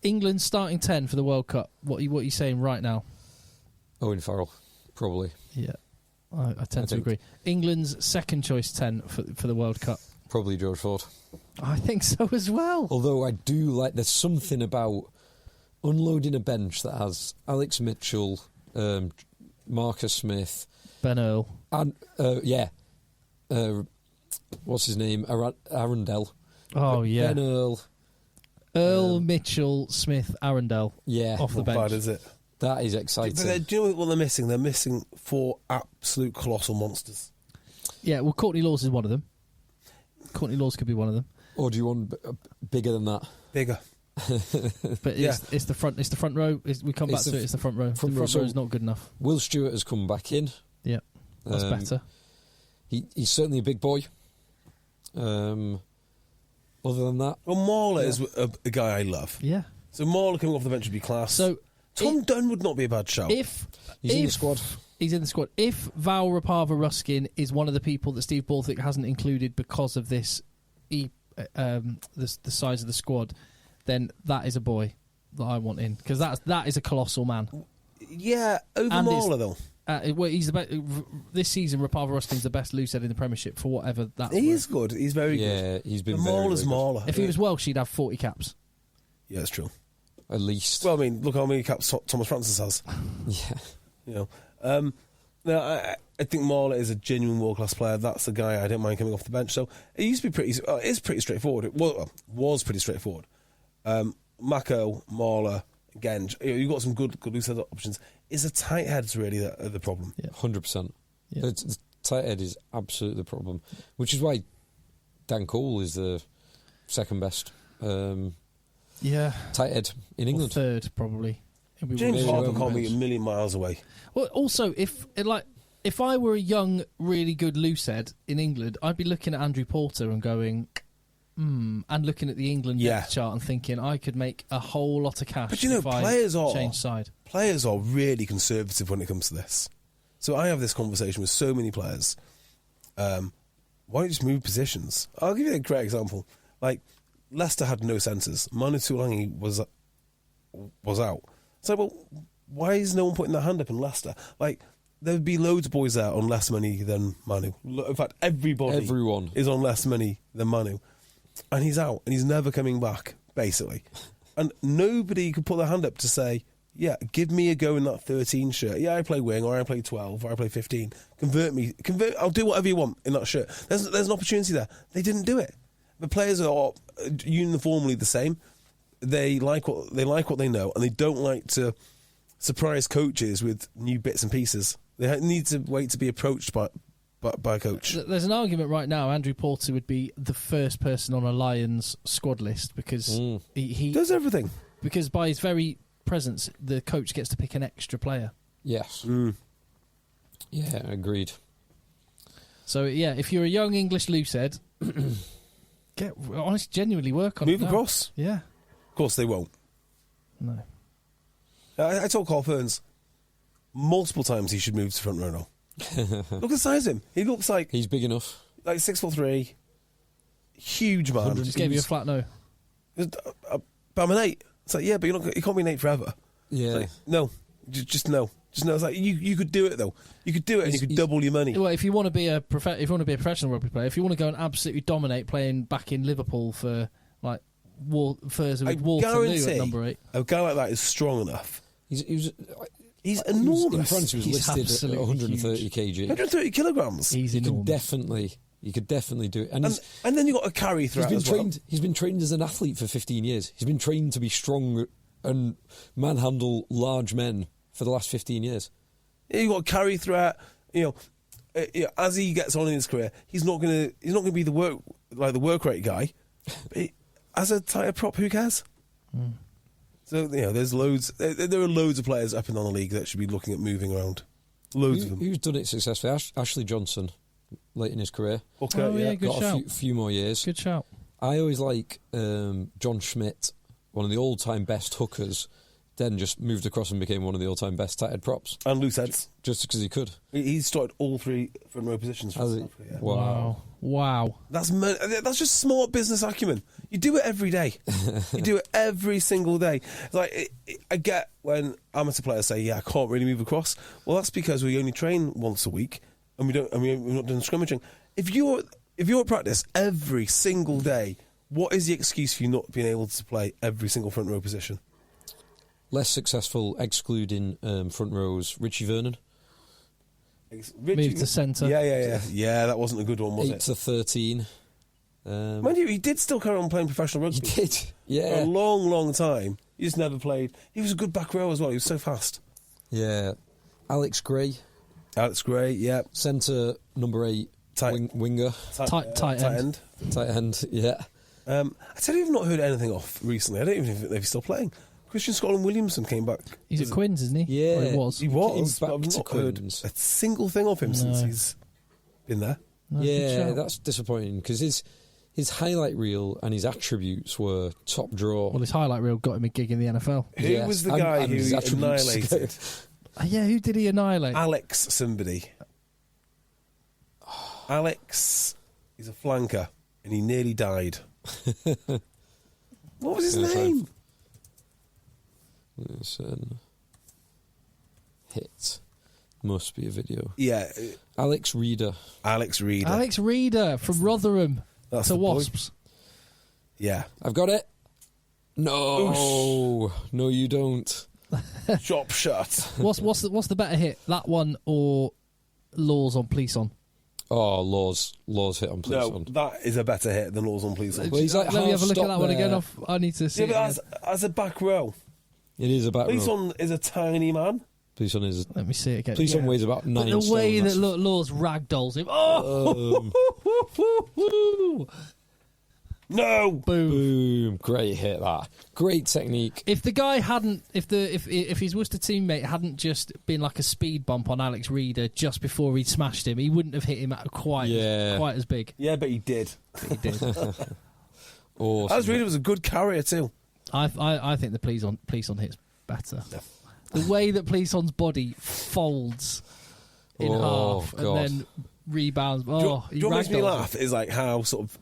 England starting 10 for the World Cup? What are you saying right now? Owen Farrell, probably. Yeah, I tend to agree. England's second choice 10 for the World Cup? Probably George Ford. I think so as well. Although I do like, there's something about unloading a bench that has Alex Mitchell, Marcus Smith, Ben Earl, and what's his name? Arundel. Oh yeah, Ben Earl, Mitchell, Smith, Arundel. Yeah, off the bench. Bad is it? That is exciting. But do you know what they're missing? They're missing 4 absolute colossal monsters. Yeah, well, Courtney Lawes is one of them. Courtney Lawes could be one of them. Or do you want bigger than that? Bigger. But it's the front. It's the front row. We come back to it. It's the front row. The front row is not good enough. Will Stewart has come back in. Yeah, that's better. He's certainly a big boy. Other than that, well, Marler is a guy I love. Yeah. So Marler coming off the bench would be class. So Tom Dunn would not be a bad shout. If he's in the squad. He's in the squad. If Val Rapava Ruskin is one of the people that Steve Borthwick hasn't included because of this, the size of the squad, then that is a boy that I want in, because that is a colossal man. Yeah, over Marler though. Well, he's the best this season. Rapava Ruskin's the best loose head in the Premiership for whatever that. He is good. He's very good. Yeah, he's been. Marler's Marler. If he was Welsh, he'd have 40 caps. Yeah, that's true. At least. Well, I mean, look how many caps Thomas Francis has. Yeah. You know. No, I think Marler is a genuine world-class player. That's the guy I don't mind coming off the bench. So it used to be pretty. It's pretty straightforward. It was pretty straightforward. Mako, Marler, again. You've got some good loose head options. Is the tight heads really the problem? Yeah, 100%. Yeah. The tight head is absolutely the problem, which is why Dan Cole is the second best tight end in England. Or third, probably. James Harper can't be a million miles away. Well, also, if I were a young, really good loosehead in England, I'd be looking at Andrew Porter and going, and looking at the England depth chart and thinking I could make a whole lot of cash. But if I change side. Players are really conservative when it comes to this. So I have this conversation with so many players. Why don't you just move positions? I'll give you a great example. Like, Leicester had no centres. Manu Tuolangi was out. So, well, why is no one putting their hand up in Leicester? Like, there would be loads of boys there on less money than Manu. In fact, everyone is on less money than Manu. And he's out, and he's never coming back, basically. And nobody could put their hand up to say, yeah, give me a go in that 13 shirt. Yeah, I play wing, or I play 12, or I play 15. Convert me. I'll do whatever you want in that shirt. There's an opportunity there. They didn't do it. The players are uniformly the same. They like what they know, and they don't like to surprise coaches with new bits and pieces. They need to wait to be approached by a coach. There's an argument right now. Andrew Porter would be the first person on a Lions squad list because he does everything. Because by his very presence, the coach gets to pick an extra player. Yes. Yeah, agreed. So yeah, if you're a young English loosehead, genuinely work on it. Move across. Yeah. Of course they won't. No. I told Carl Ferns multiple times he should move to front row now. Look at the size of him. He looks like he's big enough. Like 6'3", huge man. Just gave you a flat no. But I'm an 8. It's like, yeah, but you can't be an 8 forever. Yeah. Like, no, just no. Just no. It's like you could do it though. You could do it, and you could double your money. Well, if you want to be a professional rugby player, if you want to go and absolutely dominate playing back in Liverpool for like Waterloo at number 8, a guy like that is strong enough. He's enormous. In France, he was listed at 130 huge. kg. 130 kilograms. He's enormous. You could definitely do it. And then you got to carry throughout as well. He's been trained as an athlete for 15 years. He's been trained to be strong and manhandle large men for the last 15 years. Yeah, you got to carry throughout. As he gets on in his career, he's not going to be the work rate guy. But as a tighter prop, who cares? So there's loads. There are loads of players up and down the league that should be looking at moving around. Loads of them. Who's done it successfully? Ashley Johnson, late in his career. Good got shout. a few more years. Good shout. I always like John Schmidt, one of the all-time best hookers. Then just moved across and became one of the all-time best tight head props. And loose heads. Just because he could. He's started all 3 front row positions. Has he? Yeah. Wow. That's just smart business acumen. You do it every day. You do it every single day. Like I get when amateur players say, "Yeah, I can't really move across." Well, that's because we only train once a week, and we're not doing scrimmaging. If you're at practice every single day, what is the excuse for you not being able to play every single front row position? Less successful, excluding front rows, Richie Vernon. Moved to centre. Yeah, that wasn't a good one, was 8 to 13. Mind you, he did still carry on playing professional rugby. He did, yeah. For a long, long time. He just never played. He was a good back row as well. He was so fast. Yeah. Alex Gray. Yeah. Centre, number 8, winger. Tight end. Tight end, yeah. I tell you, I've not heard anything off recently. I don't even know if he's still playing. Christian Scotland Williamson came back. He's at Quins, isn't he? Yeah. Or he was. He was, back but I've to not heard Quins. a single thing of him since he's been there. No, yeah, that's disappointing because his highlight reel and his attributes were top draw. Well, his highlight reel got him a gig in the NFL. Who was the guy who he annihilated? Who did he annihilate? Alex somebody. Alex, he's a flanker, and he nearly died. What was his name? Hit. Must be a video. Yeah. Alex Reeder from Rotherham to Wasps. Yeah. I've got it. No. Oosh. No, you don't. Chop shut. What's the better hit? That one or Laws on Police on? Oh, Laws hit on Police on. That is a better hit than Laws on Police on. Well, he's like Let me have a look at that one there. again. I need to see. Yeah, but as a back row. It is a back Police row. on is a tiny man. Police on is. Let me see it again. Police on weighs about 9 But the stone. way that Laws ragdolls him. Oh! No! Boom! Great hit, that. Great technique. If the guy hadn't, if his Worcester teammate hadn't just been like a speed bump on Alex Reeder just before he'd smashed him, he wouldn't have hit him quite as big. Yeah, but he did. But he did. Awesome. Alex Reeder was a good carrier too. I think the Plisson hit's better. Yeah. The way that Plisson's body folds in half God. and then rebounds. Do you know what makes me ragdolls laugh is like how sort of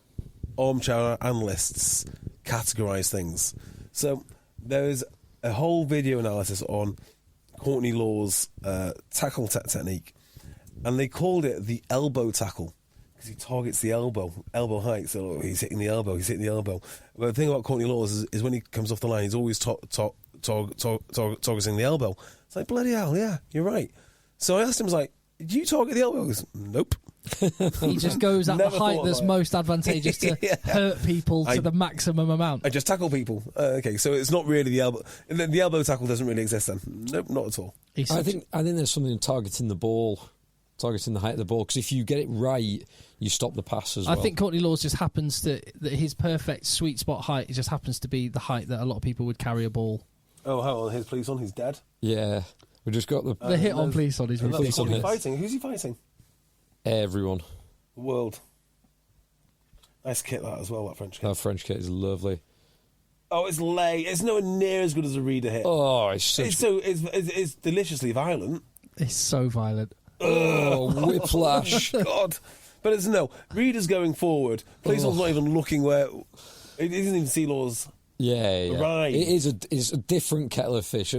armchair analysts categorise things. So there's a whole video analysis on Courtney Law's tackle technique, and they called it the elbow tackle because he targets the elbow height. So he's hitting the elbow. But the thing about Courtney Law is when he comes off the line, he's always targeting the elbow. It's like, bloody hell, yeah, you're right. So I asked him, I was like, do you target the elbow? He goes, nope. He just goes at the height that's most advantageous to hurt people to the maximum amount. I just tackle people. Okay, so it's not really the elbow. The elbow tackle doesn't really exist then. Nope, not at all. I think there's something in targeting the ball, targeting the height of the ball, because if you get it right, you stop the pass as well. I think Courtney Laws just happens to, that his perfect sweet spot height, it just happens to be the height that a lot of people would carry a ball. Oh, hang on, here's Plisson, he's dead. Yeah, we just got the hit on Plisson is ridiculous. Who's he fighting? Everyone. The world. Nice kit that as well, that French kit. That French kit is lovely. Oh, it's late. It's nowhere near as good as a Reeder hit. Oh, it's deliciously violent. It's so violent. Oh, whiplash. Oh, God. But it's no. Reeder's going forward. Plisson's not even looking where. He doesn't even see Law's. Yeah. Right. It's a different kettle of fish.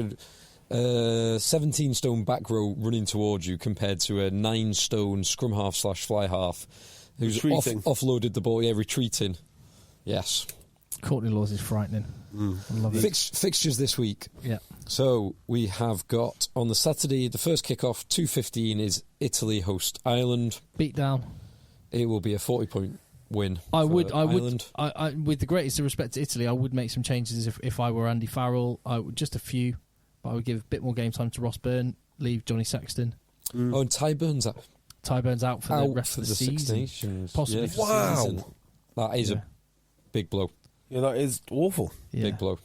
17-stone back row running towards you compared to a 9-stone scrum half / fly half who's offloaded the ball, retreating. Yes. Courtney Laws is frightening. I love it. Fixtures this week. Yeah. So we have got on the Saturday, the first kick-off, 2:15 is Italy host Ireland. Beat down. It will be a 40-point win. With the greatest of respect to Italy, I would make some changes if I were Andy Farrell. Just a few. But I would give a bit more game time to Ross Byrne, leave Johnny Sexton. Oh, and Ty Burns out. Ty Burns out for the rest of the season. Six Nations. Possibly. For the season. That is a big blow. Yeah, that is awful. Yeah. Big blow.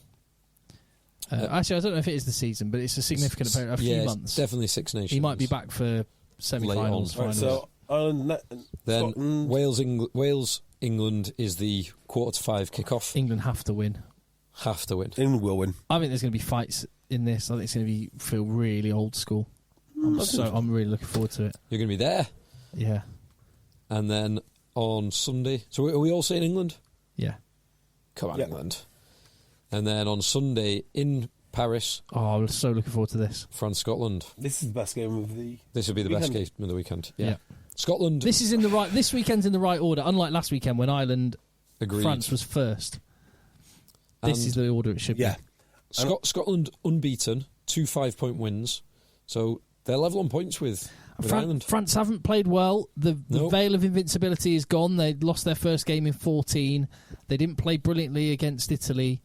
Actually, I don't know if it is the season, but it's a significant period, a few months. Definitely Six Nations. He might be back for semi-finals, finals. Right, so then Scotland. Wales, England is the 4:45 kick-off. England have to win. England will win. I think there's going to be fights in this. I think it's going to feel really old school. I'm really looking forward to it. You're going to be there. Yeah. And then on Sunday, so are we all saying England? Yeah. Come on, England. And then on Sunday in Paris. Oh, I'm so looking forward to this. France-Scotland. This is the best game of the. This will be the best game of the weekend. Yeah. Scotland. This weekend's in the right order. Unlike last weekend when Ireland, France was first. This is the order it should be. Scotland unbeaten, 2 5-point wins, so they're level on points with Ireland. France haven't played well. The veil of invincibility is gone. They lost their first game in 2014. They didn't play brilliantly against Italy.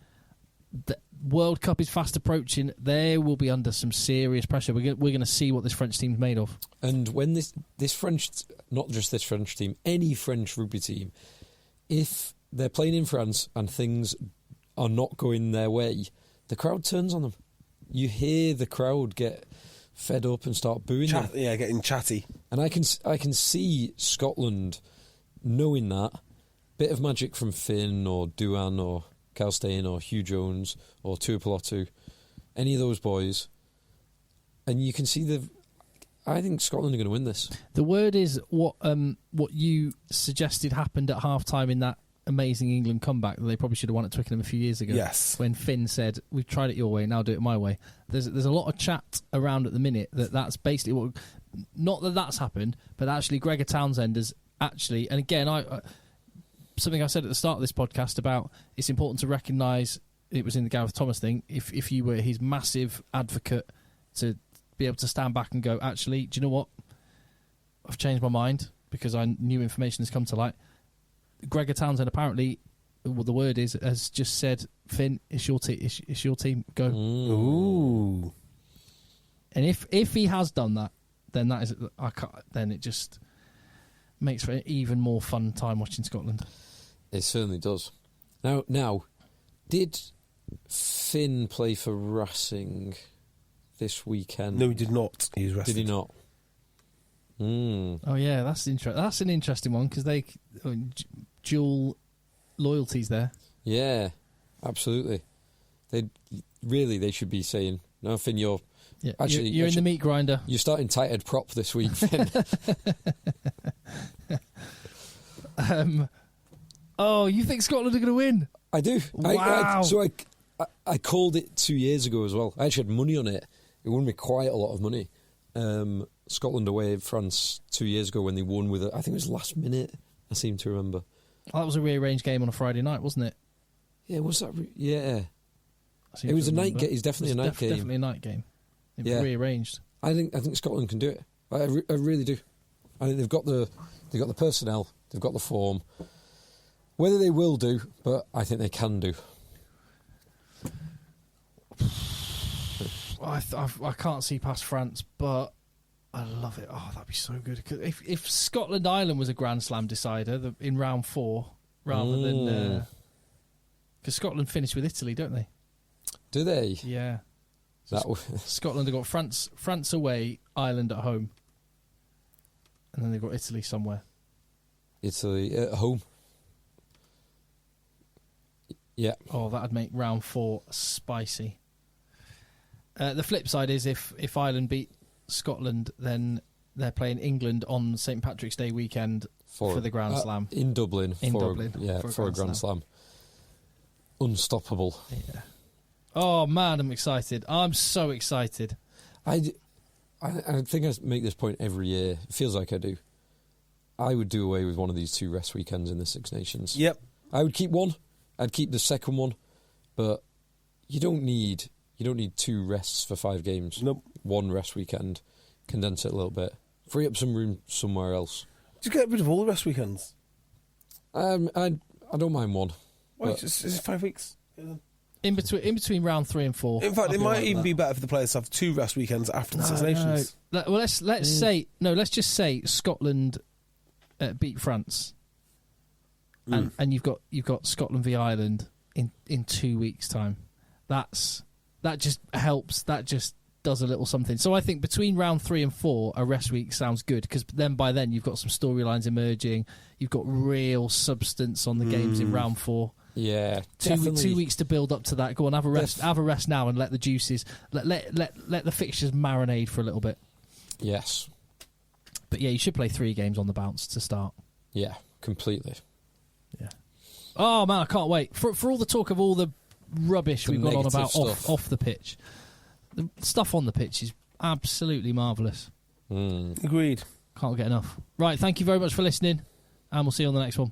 The World Cup is fast approaching. They will be under some serious pressure. We're going to see what this French team's made of. And when this French, not just this French team, any French rugby team, if they're playing in France and things are not going their way, the crowd turns on them. You hear the crowd get fed up and start booing them. Yeah, getting chatty. And I can see Scotland knowing that. Bit of magic from Finn or Duan or Calstein or Hugh Jones or Tuipulotu, any of those boys. And you can see I think Scotland are going to win this. The word is what you suggested happened at half-time in that amazing England comeback that they probably should have won at Twickenham a few years ago. Yes. When Finn said, "We've tried it your way, now do it my way." There's a lot of chat around at the minute that's basically what. Not that that's happened, but actually Gregor Townsend has actually, and again, something I said at the start of this podcast about it's important to recognise it was in the Gareth Thomas thing. If you were his massive advocate, to be able to stand back and go, actually, do you know what? I've changed my mind because new information has come to light. Gregor Townsend apparently, what the word is, has just said, Finn, it's your team. It's your team. Go. Ooh. And if he has done that, then that is then it just makes for an even more fun time watching Scotland. It certainly does. Now, did Finn play for Racing this weekend? No, he did not. He was rested. Did he not? Oh yeah, that's an interesting one because they dual loyalties there. Yeah, absolutely. They should be saying, "No, Finn, you're you're in the meat grinder. You're starting tight head prop this week, Finn." Oh, you think Scotland are going to win? I do. Wow. I called it 2 years ago as well. I actually had money on it. It won me quite a lot of money. Scotland away at France 2 years ago when they won with I think it was last minute. I seem to remember. Oh, that was a rearranged game on a Friday night, wasn't it? Yeah, was that? Yeah. It was a night game. It's definitely a night game. Definitely a night game. It was rearranged. I think Scotland can do it. I really do. I think they've got the personnel. They've got the form. Whether they will do, but I think they can do. I can't see past France, but I love it. Oh, that'd be so good. If Scotland Ireland was a Grand Slam decider in round 4, rather than because Scotland finished with Italy, don't they? Do they? Yeah. So Scotland have got France away, Ireland at home, and then they've got Italy somewhere. Italy at home. Yeah. Oh, that'd make round 4 spicy. The flip side is if Ireland beat Scotland, then they're playing England on St Patrick's Day weekend for the Grand Slam. In Dublin. For a Grand Slam. Unstoppable. Yeah. Oh, man, I'm excited. I'm so excited. I think I make this point every year. It feels like I do. I would do away with one of these 2 rest weekends in the Six Nations. Yep. I would keep one. I'd keep the second one. But you don't need 2 rests for 5 games. Nope. 1 rest weekend. Condense it a little bit. Free up some room somewhere else. Just get rid of all the rest weekends. I don't mind one. Why? Is it 5 weeks? In between round 3 and 4. In fact, it might even be better for the players to have 2 rest weekends after the Six Nations. Well, let's just say Scotland beat France, and you've got Scotland v Ireland in 2 weeks' time. That just helps. That just does a little something. So I think between round 3 and 4, a rest week sounds good because by then you've got some storylines emerging. You've got real substance on the games in round 4. Yeah, 2 weeks to build up to that. Go on, have a rest. Have a rest now, and let the juices let the fixtures marinate for a little bit. Yes, but yeah, you should play 3 games on the bounce to start. Yeah, completely. Yeah. Oh man, I can't wait for all the talk of all the rubbish we've gone on about off the pitch. The stuff on the pitch is absolutely marvellous. Agreed. Can't get enough. Right, thank you very much for listening, and we'll see you on the next one.